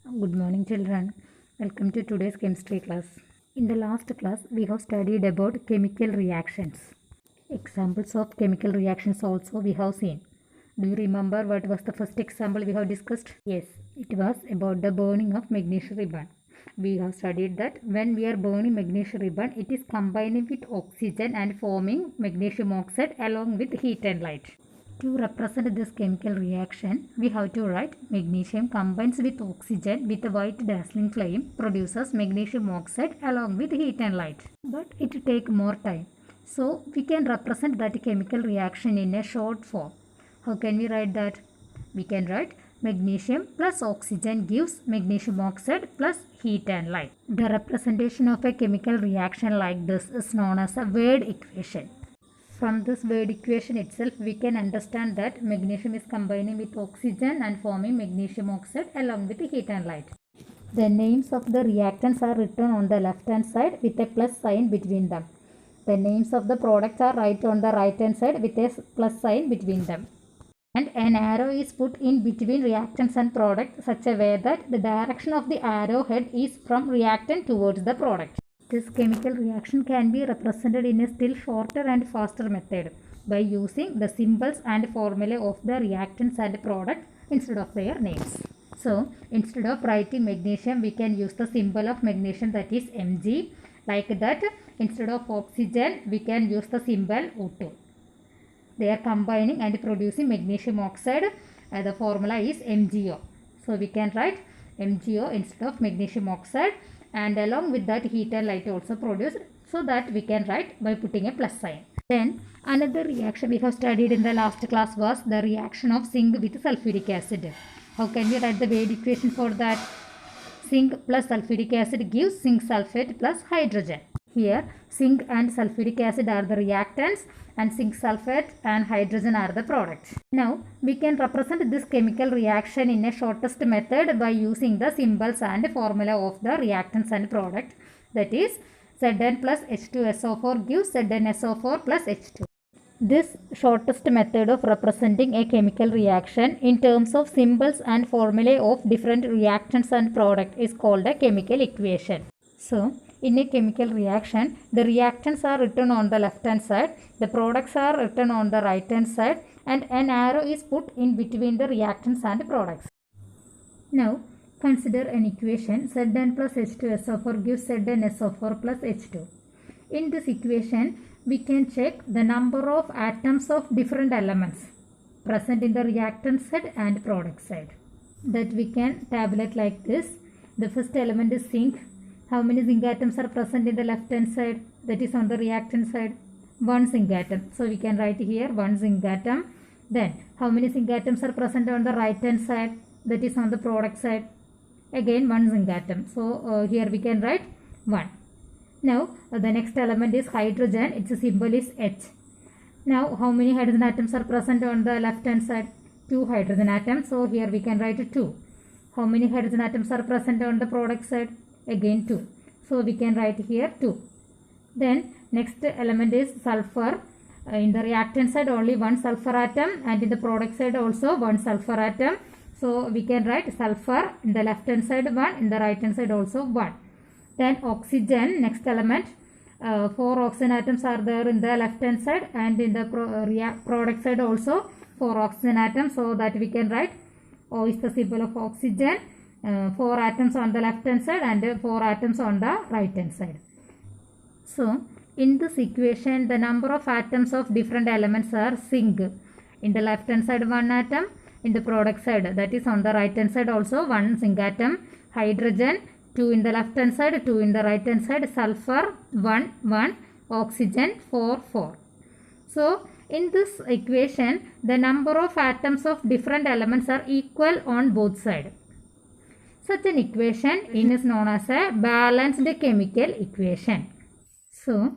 Good morning, children. Welcome to today's chemistry class. In the last class, we have studied about chemical reactions. Examples of chemical reactions also we have seen. Do you remember what was the first example we have discussed? Yes, it was about the burning of magnesium ribbon. We have studied that when we are burning magnesium ribbon, it is combining with oxygen and forming magnesium oxide along with heat and light. To represent this chemical reaction, we have to write magnesium combines with oxygen with a white dazzling flame produces magnesium oxide along with heat and light. But it takes more time. So we can represent that chemical reaction in a short form. How can we write that? We can write magnesium plus oxygen gives magnesium oxide plus heat and light. The representation of a chemical reaction like this is known as a word equation. From this word equation itself, we can understand that magnesium is combining with oxygen and forming magnesium oxide along with heat and light. The names of the reactants are written on the left hand side with a plus sign between them. The names of the products are written on the right hand side with a plus sign between them. And an arrow is put in between reactants and product such a way that the direction of the arrowhead is from reactant towards the product. This chemical reaction can be represented in a still shorter and faster method by using the symbols and formulae of the reactants and product instead of their names. So, instead of writing magnesium, we can use the symbol of magnesium, that is Mg. Like that, instead of oxygen, we can use the symbol O2. They are combining and producing magnesium oxide. The formula is MgO. So, we can write MgO instead of magnesium oxide, and along with that heat and light also produced, so that we can write by putting a plus sign. Then another reaction we have studied in the last class was the reaction of zinc with sulfuric acid. How can we write the word equation for that? Zinc plus sulfuric acid gives zinc sulfate plus hydrogen. Here zinc and sulfuric acid are the reactants and zinc sulfate and hydrogen are the products. Now we can represent this chemical reaction in a shortest method by using the symbols and formula of the reactants and product, that is Zn plus H2SO4 gives ZnSO4 plus H2. This shortest method of representing a chemical reaction in terms of symbols and formulae of different reactants and product is called a chemical equation. So, in a chemical reaction, the reactants are written on the left hand side, the products are written on the right hand side, and an arrow is put in between the reactants and products. Now, consider an equation Zn plus H2SO4 gives ZnSO4 plus H2. In this equation, we can check the number of atoms of different elements present in the reactant side and product side. That we can tabulate like this. The first element is zinc. How many zinc atoms are present in the left hand side? That is on the reactant side. One zinc atom. So we can write here one zinc atom. Then how many zinc atoms are present on the right hand side? That is on the product side. Again one zinc atom. So here we can write 1. Now the next element is hydrogen. Its symbol is H. Now how many hydrogen atoms are present on the left hand side? 2 hydrogen atoms. So here we can write 2. How many hydrogen atoms are present on the product side? Again 2. So we can write here 2. Then next element is sulfur. In the reactant side only one sulfur atom, and in the product side also one sulfur atom. So we can write sulfur in the left hand side 1, in the right hand side also 1. Then oxygen, next element, 4 oxygen atoms are there in the left hand side, and in the product side also 4 oxygen atoms, so that we can write O is the symbol of oxygen, 4 atoms on the left hand side and 4 atoms on the right hand side. So in this equation, the number of atoms of different elements are zinc. In the left hand side 1 atom, in the product side, that is on the right hand side also 1 zinc atom, hydrogen 2 in the left hand side, 2 in the right hand side, sulfur 1, 1, oxygen 4, 4. So in this equation, the number of atoms of different elements are equal on both sides. Such an equation is known as a balanced chemical equation. So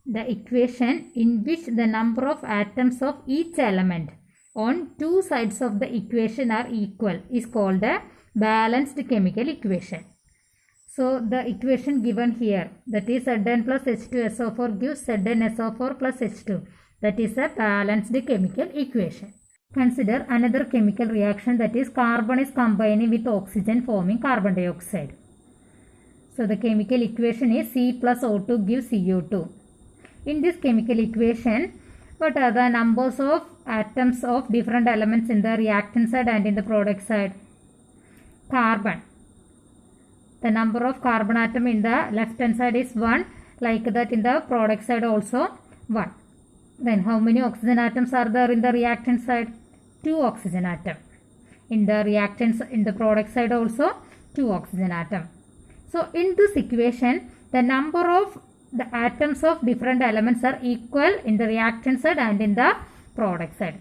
the equation in which the number of atoms of each element on two sides of the equation are equal is called a balanced chemical equation. So the equation given here, that is Zn plus H2SO4 gives ZnSO4 plus H2. That is a balanced chemical equation. Consider another chemical reaction, that is carbon is combining with oxygen forming carbon dioxide. So the chemical equation is C plus O2 gives CO2. In this chemical equation, what are the numbers of atoms of different elements in the reactant side and in the product side? Carbon. The number of carbon atom in the left hand side is 1, like that in the product side also 1. Then how many oxygen atoms are there in the reactant side? 2 oxygen atom. In the reactants, in the product side also 2 oxygen atom. So in this equation, the number of the atoms of different elements are equal in the reactant side and in the product side.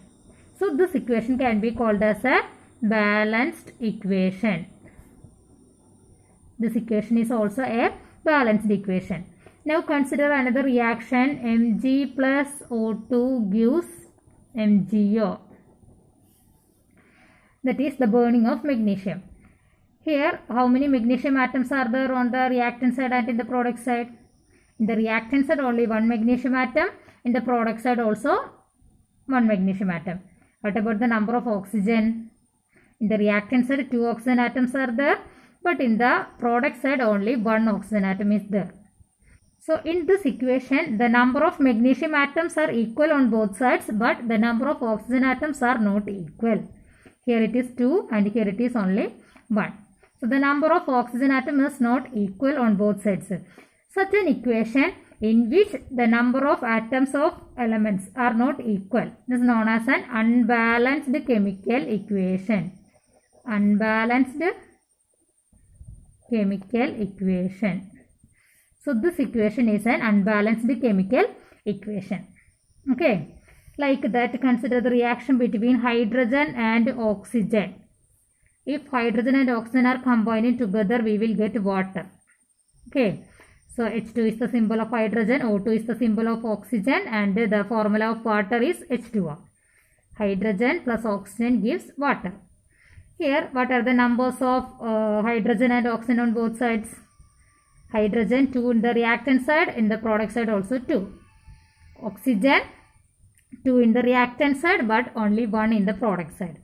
So this equation can be called as a balanced equation. This equation is also a balanced equation. Now consider another reaction, Mg plus O2 gives MgO. That is the burning of magnesium. Here, how many magnesium atoms are there on the reactant side and in the product side? In the reactant side only 1 magnesium atom, in the product side also 1 magnesium atom. What about the number of oxygen? In the reactant side 2 oxygen atoms are there, but in the product side only 1 oxygen atom is there. So in this equation, the number of magnesium atoms are equal on both sides, but the number of oxygen atoms are not equal. Here it is 2 and here it is only 1. So the number of oxygen atoms is not equal on both sides. Such an equation in which the number of atoms of elements are not equal is known as an unbalanced chemical equation. Unbalanced chemical equation. So this equation is an unbalanced chemical equation. Okay. Like that, consider the reaction between hydrogen and oxygen. If hydrogen and oxygen are combining together, we will get water. Okay. So H2 is the symbol of hydrogen, O2 is the symbol of oxygen, and the formula of water is H2O. Hydrogen plus oxygen gives water. Here, what are the numbers of hydrogen and oxygen on both sides? Hydrogen 2 in the reactant side, in the product side also 2. Oxygen 2 in the reactant side, but only 1 in the product side.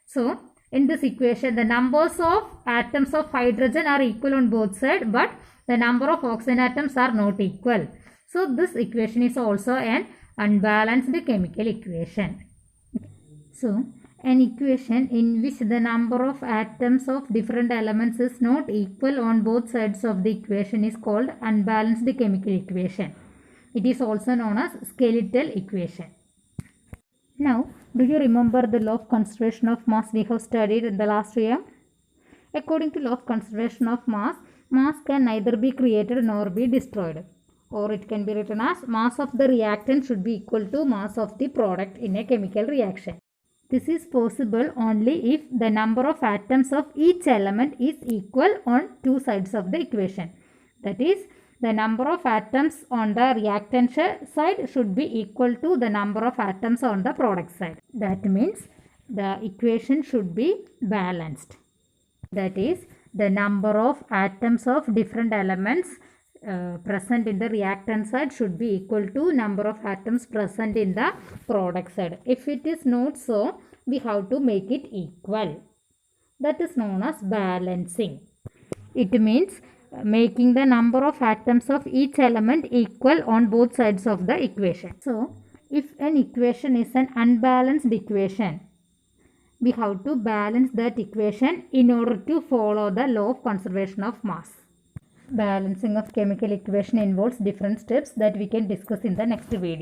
So in this equation, the numbers of atoms of hydrogen are equal on both sides, but the number of oxygen atoms are not equal. So this equation is also an unbalanced chemical equation. So an equation in which the number of atoms of different elements is not equal on both sides of the equation is called unbalanced chemical equation. It is also known as skeletal equation. Now, do you remember the law of conservation of mass we have studied in the last year? According to law of conservation of mass, mass can neither be created nor be destroyed. Or it can be written as mass of the reactant should be equal to mass of the product in a chemical reaction. This is possible only if the number of atoms of each element is equal on two sides of the equation. That is, the number of atoms on the reactant side should be equal to the number of atoms on the product side. That means the equation should be balanced. That is, the number of atoms of different elements present in the reactant side should be equal to number of atoms present in the product side. If it is not so, we have to make it equal. That is known as balancing. It means making the number of atoms of each element equal on both sides of the equation. So, if an equation is an unbalanced equation, we have to balance that equation in order to follow the law of conservation of mass. Balancing of chemical equation involves different steps that we can discuss in the next video.